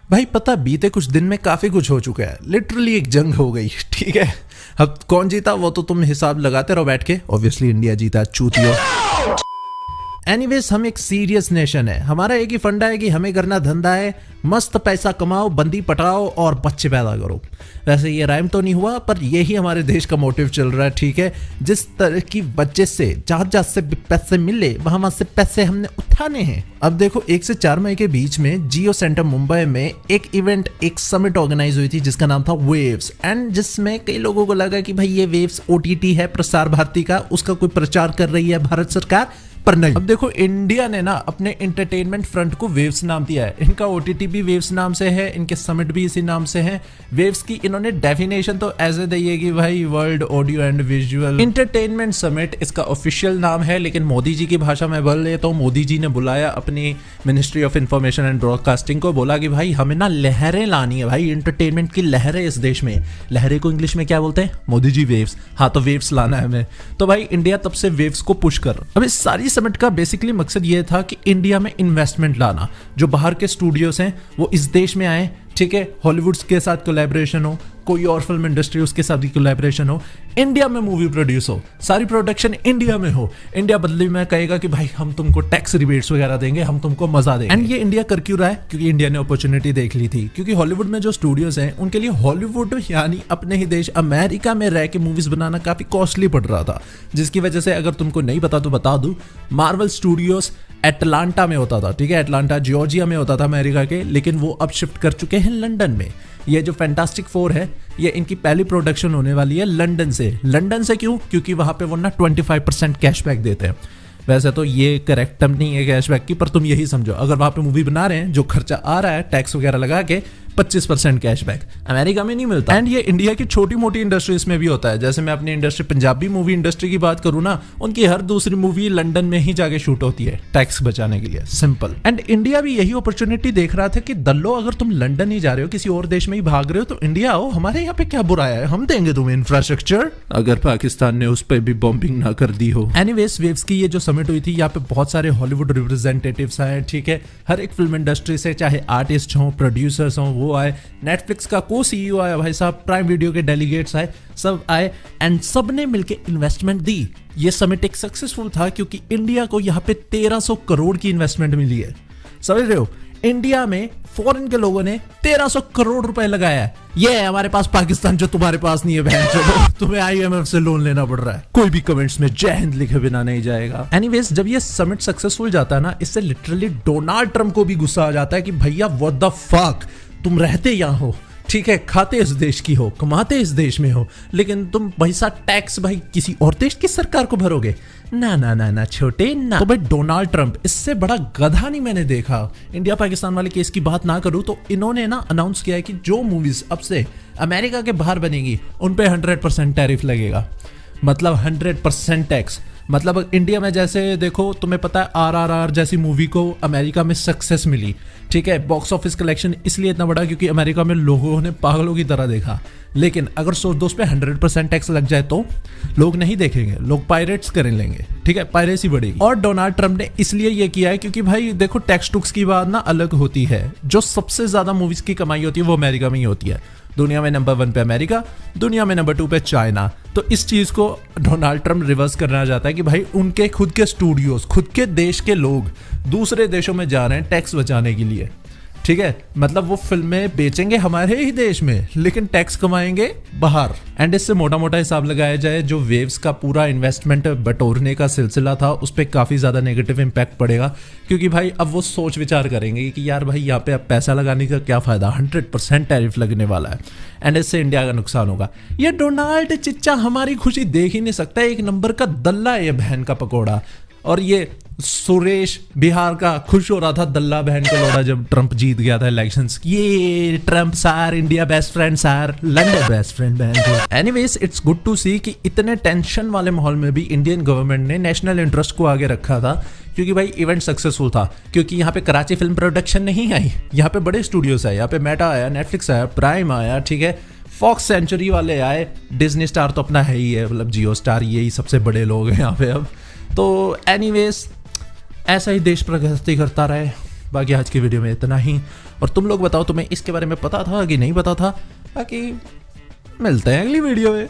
भाई पता बीते कुछ दिन में काफी कुछ हो चुका है, लिटरली एक जंग हो गई। ठीक है, अब कौन जीता वो तो तुम हिसाब लगाते रहो बैठ के। ऑब्वियसली इंडिया जीता, चूतियो। एनीवेज, हम एक सीरियस नेशन है, हमारा एक ही फंडा है कि हमें करना धंधा है, मस्त पैसा कमाओ, बंदी पटाओ और बच्चे पैदा करो। वैसे ये राइम तो नहीं हुआ, पर यही हमारे देश का मोटिव चल रहा है। ठीक है, जिस तरह की वजह से जहां से पैसे मिले वहां से पैसे हमने उठाने हैं। अब देखो, 1 से 4 मई के बीच में जियो सेंटर मुंबई में एक इवेंट, एक समिट ऑर्गेनाइज हुई थी जिसका नाम था वेव्स, एंड जिसमें कई लोगों को लगा कि भाई ये वेव्स OTT है प्रसार भारती का, उसका कोई प्रचार कर रही है भारत सरकार, पर नहीं। अब देखो, इंडिया ने ना अपने एंटरटेनमेंट फ्रंट को वेव्स नाम दिया है, इनका OTT भी वेव्स नाम से है, इनके समिट भी इसी नाम से है। वेव्स की इन्होंने डेफिनेशन तो ऐसे दी है कि भाई world audio and visual entertainment summit इसका ऑफिशियल नाम है, लेकिन मोदी जी की भाषा में बोल लेता हूँ। मोदी जी ने बुलाया अपनी ministry of information and broadcasting को, बोला कि भाई हमें ना लहरें लानी है, भाई एंटरटेनमेंट की लहरें इस देश में। लहरें को इंग्लिश में क्या बोलते हैं? मोदी जी वेव्स। हाँ, तो वेव्स लाना है हमें। तो भाई इंडिया तब से वेव्स को पुश कर। अब इस सारी समिट का बेसिकली मकसद ये था कि इंडिया में इन्वेस्टमेंट लाना, जो बाहर के स्टूडियोज हैं वो इस देश में आए। ठीक है, हॉलीवुड के साथ कोलैबोरेशन हो, कोई और फिल्म इंडस्ट्री उसके साथ भी कोलैबोरेशन हो, इंडिया में मूवी प्रोड्यूस हो, सारी प्रोडक्शन इंडिया में हो। इंडिया बदले में कहेगा कि भाई हम तुमको टैक्स रिबेट्स वगैरह देंगे, हम तुमको मजा देंगे। एंड ये इंडिया कर क्यों रहा है? क्योंकि इंडिया ने अपॉर्चुनिटी देख ली थी। क्योंकि हॉलीवुड में जो स्टूडियोज हैं उनके लिए हॉलीवुड यानी अपने ही देश अमेरिका में रह के मूवीज बनाना काफी कॉस्टली पड़ रहा था, जिसकी वजह से, अगर तुमको नहीं पता तो बता दूं, मार्वल स्टूडियोज एटलांटा में होता था। ठीक है, एटलांटा जॉर्जिया में होता था अमेरिका के, लेकिन वो अब शिफ्ट कर चुके हैं लंदन में। ये जो फैंटास्टिक 4 है, ये इनकी पहली प्रोडक्शन होने वाली है लंदन से। लंदन से क्यों? क्योंकि वहां पे वो ना 25% कैशबैक देते हैं। वैसे तो ये करेक्ट टर्म नहीं है कैशबैक की, पर तुम यही समझो, अगर वहां पे मूवी बना रहे हैं, जो खर्चा आ रहा है टैक्स वगैरह लगा के, 25% कैशबैक अमेरिका में नहीं मिलता। एंड ये इंडिया की छोटी मोटी इंडस्ट्रीज में भी होता है। जैसे मैं अपनी इंडस्ट्री, पंजाबी मूवी इंडस्ट्री की बात करूँ ना, उनकी हर दूसरी मूवी लंदन में ही जाके शूट होती है टैक्स बचाने के लिए, सिंपल। एंड इंडिया भी यही अपॉर्चुनिटी देख रहा था कि दल्लो, अगर तुम लंदन ही जा रहे हो, किसी और देश में ही भाग रहे हो, तो इंडिया आओ, हमारे यहाँ पे क्या बुरा है, हम देंगे तुम्हें इंफ्रास्ट्रक्चर, अगर पाकिस्तान ने उस पर भी बॉम्बिंग ना कर दी हो। एनीवेज, वेव्स की ये जो समिट हुई थी, यहाँ पे बहुत सारे हॉलीवुड रिप्रेजेंटेटिव्स आए। ठीक है, हर एक फिल्म इंडस्ट्री से, चाहे आर्टिस्ट हो, प्रोड्यूसर्स हो, वो आए। नेटफ्लिक्स का CEO आया भाई साहब, प्राइम वीडियो के डेलीगेट्स आए, सब आए, एंड सब ने मिलकर इन्वेस्टमेंट दी। ये समिट एक सक्सेसफुल था क्योंकि इंडिया को यहाँ पे 1300 करोड़ की इन्वेस्टमेंट मिली है। समझ रहे हो? इंडिया में फॉरेन के लोगों ने 1300 करोड़ रुपए लगाया है। ये है हमारे पास पाकिस्तान, जो तुम्हारे पास नहीं है बहन चोदो। तुम्हें IMF से लोन लेना पड़ रहा है। कोई भी कमेंट्स में जय हिंद लिखे बिना नहीं जाएगा। एनीवेज, जब ये समिट सक्सेसफुल जाता है ना, इससे लिटरली डोनाल्ड ट्रम्प को भी गुस्सा आ जाता है कि भैया व्हाट द फक, तुम रहते यहाँ हो, ठीक है, खाते इस देश की हो, कमाते इस देश में हो, लेकिन तुम पैसा टैक्स भाई किसी और देश की सरकार को भरोगे? ना ना ना ना छोटे ना। तो भाई डोनाल्ड ट्रंप, इससे बड़ा गधा नहीं मैंने देखा। इंडिया पाकिस्तान वाले केस की बात ना करूं तो इन्होंने ना अनाउंस किया है कि जो मूवीज अब से अमेरिका के बाहर बनेगी उन पे 100% टैरिफ लगेगा, मतलब 100% टैक्स। मतलब इंडिया में जैसे देखो, तुम्हें पता है RRR जैसी मूवी को अमेरिका में सक्सेस मिली। ठीक है, बॉक्स ऑफिस कलेक्शन इसलिए इतना बड़ा क्योंकि अमेरिका में लोगों ने पागलों की तरह देखा। लेकिन अगर सोच दो उस पे 100% टैक्स लग जाए तो लोग नहीं देखेंगे, लोग पायरेट्स कर लेंगे। ठीक है, पायरेसी बढ़ेगी। और डोनाल्ड ट्रंप ने इसलिए ये किया है क्योंकि भाई देखो, टैक्स टुक्स की बात ना अलग होती है। जो सबसे ज्यादा मूवीज की कमाई होती है वो अमेरिका में ही होती है। दुनिया में नंबर 1 पे अमेरिका, दुनिया में नंबर 2 पे चाइना। तो इस चीज को डोनाल्ड ट्रंप रिवर्स करना चाहता है कि भाई उनके खुद के स्टूडियोज, खुद के देश के लोग दूसरे देशों में जा रहे हैं टैक्स बचाने के लिए। ठीक है, मतलब वो फिल्में बेचेंगे हमारे ही देश में, लेकिन टैक्स कमाएंगे बाहर। एंड इससे मोटा मोटा हिसाब लगाया जाए, जो वेव्स का पूरा इन्वेस्टमेंट बटोरने का सिलसिला था, उस पर काफी ज्यादा नेगेटिव इंपैक्ट पड़ेगा। क्योंकि भाई अब वो सोच विचार करेंगे कि यार भाई यहाँ पे अब पैसा लगाने का क्या फायदा, 100% टैरिफ लगने वाला है, एंड इससे इंडिया का नुकसान होगा। ये डोनाल्ड चिच्चा हमारी खुशी देख ही नहीं सकता, एक नंबर का दल्ला है ये बहन का पकौड़ा। और ये सुरेश बिहार का खुश हो रहा था दल्ला बहन का लोड़ा जब ट्रंप जीत गया था इलेक्शंस। ये ट्रंप सार, इंडिया बेस्ट फ्रेंड सार, लंदन बेस्ट फ्रेंड बहन। एनीवेज, इट्स गुड टू सी कि इतने टेंशन वाले माहौल में भी इंडियन गवर्नमेंट ने नेशनल इंटरेस्ट को आगे रखा था, क्योंकि भाई इवेंट सक्सेसफुल था। क्योंकि यहाँ पे कराची फिल्म प्रोडक्शन नहीं आई, यहाँ पे बड़े स्टूडियोज आए, यहाँ पे मेटा आया, नेटफ्लिक्स आया, प्राइम आया, ठीक है, फॉक्स सेंचुरी वाले आए, डिज्नी स्टार तो अपना है ही है, मतलब जियो स्टार, यही सबसे बड़े लोग हैं यहाँ पे अब। तो एनीवेज, ऐसा ही देश प्रगति करता रहे, बाकी आज की वीडियो में इतना ही, और तुम लोग बताओ तुम्हें इसके बारे में पता था कि नहीं पता था। बाकी मिलते हैं अगली वीडियो में।